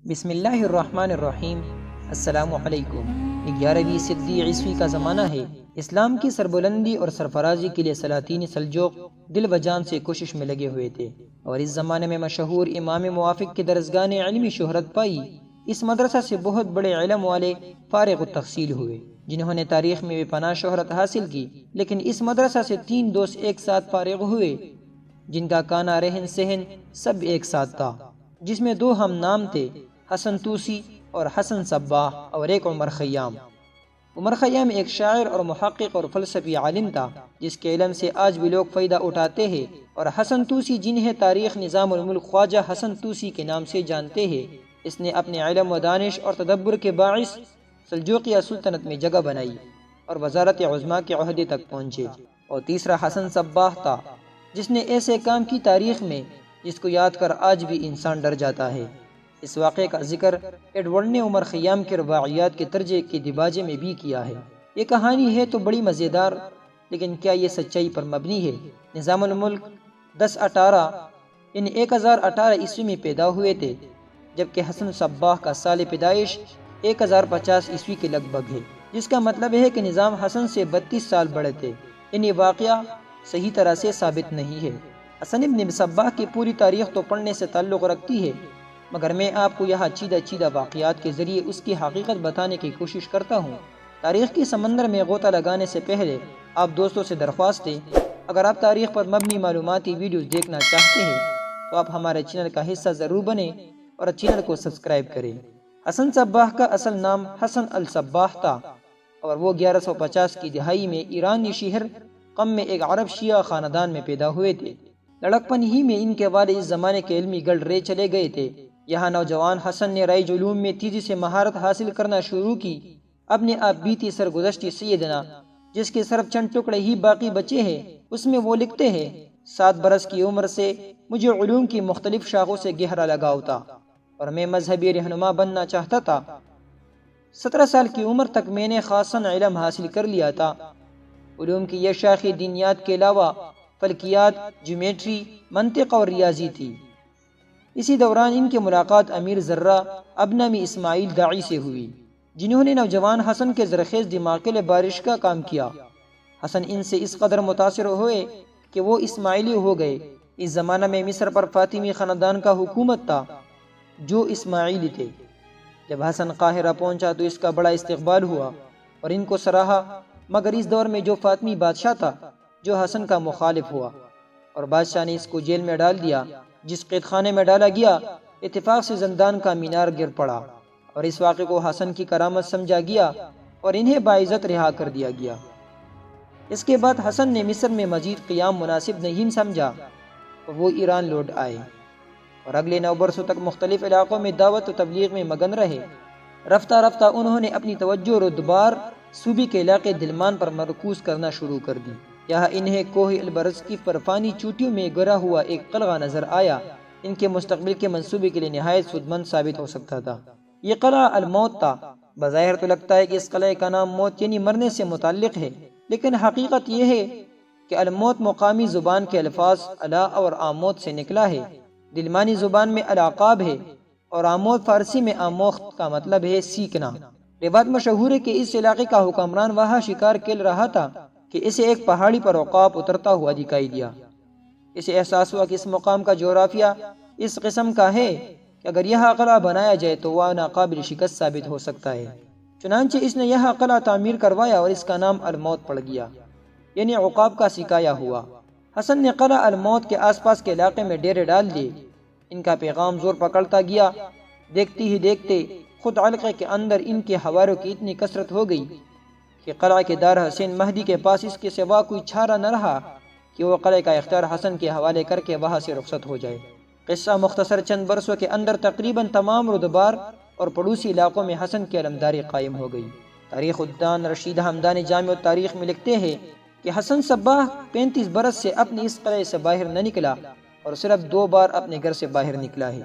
بسم اللہ الرحمن الرحیم۔ السلام علیکم۔ 11ویں صدی عیسوی کا زمانہ ہے۔ اسلام کی سربلندی اور سرفرازی کے لیے سلاطین سلجوق دل و جان سے کوشش میں لگے ہوئے تھے، اور اس زمانے میں مشہور امام موافق کی درسگاہ نے علمی شہرت پائی۔ اس مدرسہ سے بہت بڑے علم والے فارغ التحصیل ہوئے، جنہوں نے تاریخ میں بے پناہ شہرت حاصل کی۔ لیکن اس مدرسہ سے 3 دوست ایک ساتھ فارغ ہوئے، جن کا کانا رہن سہن سب ایک ساتھ تھا، جس میں 2 ہم نام تھے، حسن توسی اور حسن صباح، اور ایک عمر خیام۔ عمر خیام ایک شاعر اور محقق اور فلسفی عالم تھا، جس کے علم سے آج بھی لوگ فائدہ اٹھاتے ہیں، اور حسن توسی، جنہیں تاریخ نظام الملک خواجہ حسن توسی کے نام سے جانتے ہیں، اس نے اپنے علم و دانش اور تدبر کے باعث سلجوقیہ سلطنت میں جگہ بنائی اور وزارت عظمیٰ کے عہدے تک پہنچے۔ اور تیسرا حسن صباح تھا، جس نے ایسے کام کی تاریخ میں جس کو یاد کر آج بھی انسان ڈر جاتا ہے۔ اس واقعے کا ذکر ایڈورڈ نے عمر خیام کے رباعیات کے درجے کے دیباجے میں بھی کیا ہے۔ یہ کہانی ہے تو بڑی مزیدار، لیکن کیا یہ سچائی پر مبنی ہے؟ نظام الملک 1018 عیسوی میں پیدا ہوئے تھے، جبکہ حسن صباح کا سال پیدائش 1050 عیسوی کے لگ بھگ ہے، جس کا مطلب ہے کہ نظام حسن سے 32 سال بڑے تھے۔ یہ واقعہ صحیح طرح سے ثابت نہیں ہے۔ حسن ابن صباح کی پوری تاریخ تو پڑھنے سے تعلق رکھتی ہے، مگر میں آپ کو یہاں چیدہ واقعات کے ذریعے اس کی حقیقت بتانے کی کوشش کرتا ہوں۔ تاریخ کی سمندر میں غوطہ لگانے سے پہلے آپ دوستوں سے درخواست ہے، اگر آپ تاریخ پر مبنی معلوماتی ویڈیوز دیکھنا چاہتے ہیں تو آپ ہمارے چینل کا حصہ ضرور بنیں اور چینل کو سبسکرائب کریں۔ حسن صباح کا اصل نام حسن الصباح تھا، اور وہ 1150 کی دہائی میں ایرانی شہر قم میں ایک عرب شیعہ خاندان میں پیدا ہوئے تھے۔ لڑکپن ہی میں ان کے والد اس زمانے کے علمی گڑھ رے چلے گئے تھے۔ یہاں نوجوان حسن نے رائج علوم میں تیزی سے مہارت حاصل کرنا شروع کی۔ اپنے آپ بیتی سرگزشتی سیدنا، جس کے صرف چند ٹکڑے ہی باقی بچے ہیں، اس میں وہ لکھتے ہیں: 7 برس کی عمر سے مجھے علوم کی مختلف شاخوں سے گہرا لگاؤ تھا، اور میں مذہبی رہنما بننا چاہتا تھا۔ 17 سال کی عمر تک میں نے خاصاً علم حاصل کر لیا تھا۔ علوم کی یہ شاخیں دینیات کے علاوہ فلکیات، جیومیٹری، منطق اور ریاضی تھی۔ اسی دوران ان کی ملاقات امیر زرہ ابنمی اسماعیل داعی سے ہوئی، جنہوں نے نوجوان حسن کے زرخیز دماغ کے لیے بارش کا کام کیا۔ حسن ان سے اس قدر متاثر ہوئے کہ وہ اسماعیلی ہو گئے۔ اس زمانہ میں مصر پر فاطمی خاندان کا حکومت تھا، جو اسماعیلی تھے۔ جب حسن قاہرہ پہنچا تو اس کا بڑا استقبال ہوا اور ان کو سراہا، مگر اس دور میں جو فاطمی بادشاہ تھا جو حسن کا مخالف ہوا، اور بادشاہ نے اس کو جیل میں ڈال دیا۔ جس قید خانے میں ڈالا گیا، اتفاق سے زندان کا مینار گر پڑا، اور اس واقعے کو حسن کی کرامت سمجھا گیا اور انہیں باعزت رہا کر دیا گیا۔ اس کے بعد حسن نے مصر میں مزید قیام مناسب نہیں سمجھا اور وہ ایران لوٹ آئے، اور اگلے 9 برسوں تک مختلف علاقوں میں دعوت و تبلیغ میں مگن رہے۔ رفتہ رفتہ انہوں نے اپنی توجہ رودبار صوبے کے علاقے دلمان پر مرکوز کرنا شروع کر دی۔ یہاں انہیں کوہ البرز کی برفانی چوٹیوں میں گرا ہوا ایک قلعہ نظر آیا۔ ان کے مستقبل کے منصوبے کے لیے نہایت سودمند ثابت ہو سکتا تھا۔ یہ قلعہ الموت تھا۔ بظاہر تو لگتا ہے کہ اس قلعے کا نام موت یعنی مرنے سے متعلق ہے، لیکن حقیقت یہ ہے کہ الموت مقامی زبان کے الفاظ الا اور آموت سے نکلا ہے۔ دلمانی زبان میں العقاب ہے، اور آموت فارسی میں آموخت کا مطلب ہے سیکھنا۔ روایت مشہور ہے کہ اس علاقے کا حکمران وہاں شکار کھیل رہا تھا کہ اسے ایک پہاڑی پر عقاب اترتا ہوا دکھائی دیا۔ اسے احساس ہوا کہ اس مقام کا جغرافیہ اس قسم کا ہے کہ اگر یہاں قلعہ بنایا جائے تو وہ ناقابل شکست ثابت ہو سکتا ہے۔ چنانچہ اس نے یہاں قلعہ تعمیر کروایا اور اس کا نام الموت پڑ گیا، یعنی عقاب کا سکایا ہوا۔ حسن نے قلعہ الموت کے آس پاس کے علاقے میں ڈیرے ڈال دیے۔ ان کا پیغام زور پکڑتا گیا۔ دیکھتے ہی دیکھتے خود علاقے کے اندر ان کے ہواروں کی اتنی کثرت ہو گئی کہ قلعہ کے دار حسین مہدی کے پاس اس کے سوا کوئی چارہ نہ رہا کہ وہ قلعے کا اختیار حسن کے حوالے کر کے وہاں سے رخصت ہو جائے۔ قصہ مختصر، چند برسوں کے اندر تقریباً تمام رودبار اور پڑوسی علاقوں میں حسن کی علمداری قائم ہو گئی۔ تاریخ الدان رشید ہمدانی جامع التاریخ میں لکھتے ہیں کہ حسن صباح 35 برس سے اپنے اس قلعے سے باہر نہ نکلا، اور صرف 2 بار اپنے گھر سے باہر نکلا ہے۔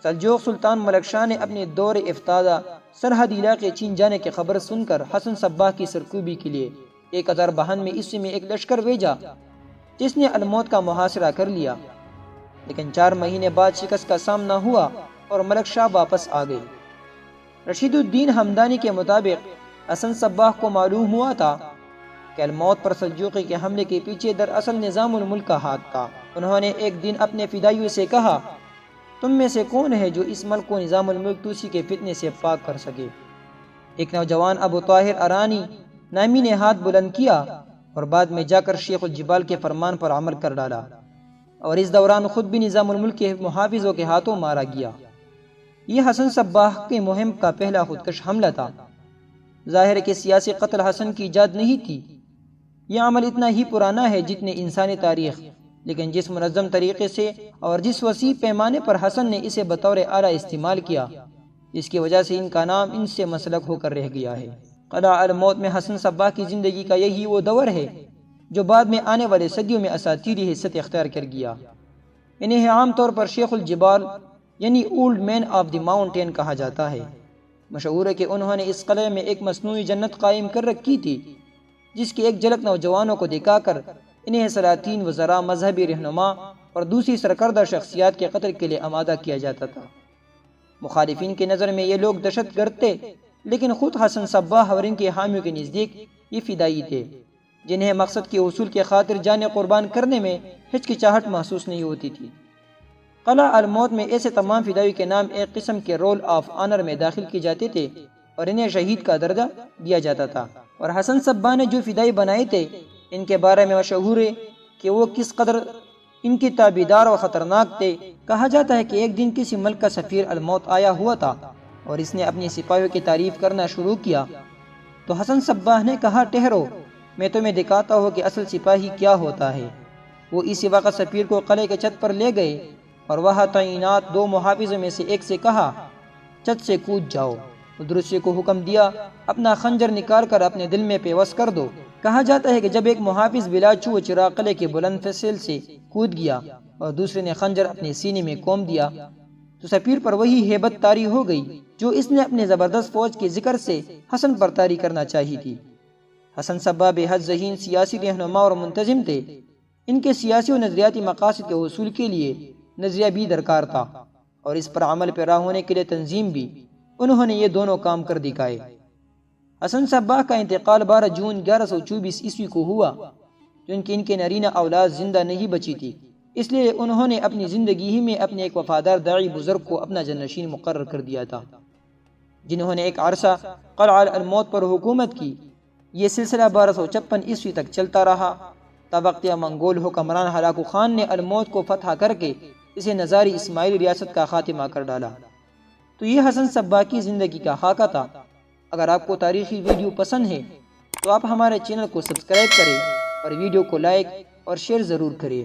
سلجوق سلطان ملک شاہ نے اپنے دور افتادہ سرحدی علاقے چین جانے کی خبر سن کر حسن صباح کی سرکوبی کے لیے 1052 میں عیسوی میں ایک لشکر بھیجا، جس نے الموت کا محاصرہ کر لیا۔ لیکن 4 مہینے بعد شکست کا سامنا ہوا اور ملک شاہ واپس آ گئے۔ رشید الدین ہمدانی کے مطابق حسن صباح کو معلوم ہوا تھا کہ الموت پر سلجوقی کے حملے کے پیچھے دراصل نظام الملک کا ہاتھ تھا۔ انہوں نے ایک دن اپنے فدائیوں سے کہا، تم میں سے کون ہے جو اس ملک کو نظام الملک توسی کے فتنے سے پاک کر سکے؟ ایک نوجوان ابو طاہر ارانی نامی نے ہاتھ بلند کیا اور بعد میں جا کر شیخ الجبال کے فرمان پر عمل کر ڈالا، اور اس دوران خود بھی نظام الملک کے محافظوں کے ہاتھوں مارا گیا۔ یہ حسن صباح کی مہم کا پہلا خودکش حملہ تھا۔ ظاہر ہے کہ سیاسی قتل حسن کی ایجاد نہیں تھی۔ یہ عمل اتنا ہی پرانا ہے جتنے انسانی تاریخ، لیکن جس منظم طریقے سے اور جس وسیع پیمانے پر حسن نے اسے بطور آلہ استعمال کیا، اس کی وجہ سے ان کا نام ان سے مسلک ہو کر رہ گیا ہے۔ قلعہ الموت میں حسن صباح کی زندگی کا یہی وہ دور ہے جو بعد میں آنے والے صدیوں میں اساطیری حیثیت اختیار کر گیا۔ انہیں عام طور پر شیخ الجبال یعنی old man of the mountain کہا جاتا ہے۔ مشہور ہے کہ انہوں نے اس قلعے میں ایک مصنوعی جنت قائم کر رکھی تھی، جس کی ایک جھلک نوجوانوں کو دکھا کر انہیں سلاطین، وزراء، مذہبی رہنما اور دوسری سرکردہ شخصیات کے قتل کے لیے آمادہ کیا جاتا تھا۔ مخالفین کی نظر میں یہ لوگ دہشت گرد تھے، لیکن خود حسن صباح اور ان کے حامیوں کے نزدیک یہ فدائی تھے، جنہیں مقصد کے حصول کے خاطر جانیں قربان کرنے میں ہچکچاہٹ محسوس نہیں ہوتی تھی۔ قلعہ الموت میں ایسے تمام فدائیوں کے نام ایک قسم کے رول آف آنر میں داخل کیے جاتے تھے اور انہیں شہید کا درجہ دیا جاتا تھا۔ اور حسن صباح نے جو فدائی بنائے تھے، ان کے بارے میں مشہور ہے کہ وہ کس قدر ان کی تابعدار اور خطرناک تھے۔ کہا جاتا ہے کہ ایک دن کسی ملک کا سفیر الموت آیا ہوا تھا اور اس نے اپنی سپاہیوں کی تعریف کرنا شروع کیا، تو حسن صباح نے کہا، ٹھہرو، میں تمہیں دکھاتا ہوں کہ اصل سپاہی کیا ہوتا ہے۔ وہ اسی وقت سفیر کو قلعے کے چھت پر لے گئے اور وہاں تعینات دو محافظوں میں سے ایک سے کہا، چھت سے کود جاؤ۔ دوسرے کو حکم دیا، اپنا خنجر نکال کر اپنے دل میں پیوست کر دو۔ کہا جاتا ہے کہ جب ایک محافظ بلا چو چراغ قلعے کے بلند فصیل سے کود گیا اور دوسرے نے خنجر اپنے سینے میں کوم دیا، تو سفیر پر وہی ہیبت طاری ہو گئی جو اس نے اپنے زبردست فوج کے ذکر سے حسن پر طاری کرنا چاہی تھی۔ حسن صباح بے حد ذہین سیاسی رہنما اور منتظم تھے۔ ان کے سیاسی و نظریاتی مقاصد کے حصول کے لیے نظریہ بھی درکار تھا اور اس پر عمل پیرا ہونے کے لیے تنظیم بھی۔ انہوں نے یہ دونوں کام کر دکھائے۔ حسن صباح کا انتقال 12 جون 1124 عیسوی کو ہوا، کیونکہ ان کے نرینہ اولاد زندہ نہیں بچی تھی، اس لیے انہوں نے اپنی زندگی ہی میں اپنے ایک وفادار داعی بزرگ کو اپنا جانشین مقرر کر دیا تھا، جنہوں نے ایک عرصہ قلعہ الموت پر حکومت کی۔ یہ سلسلہ 1256 عیسوی تک چلتا رہا، تا وقت منگول حکمران ہلاکو خان نے الموت کو فتح کر کے اسے نظاری اسماعیلی ریاست کا خاتمہ کر ڈالا۔ تو یہ حسن صباح کی زندگی کا خاکہ تھا۔ اگر آپ کو تاریخی ویڈیو پسند ہے تو آپ ہمارے چینل کو سبسکرائب کریں اور ویڈیو کو لائک اور شیئر ضرور کریں۔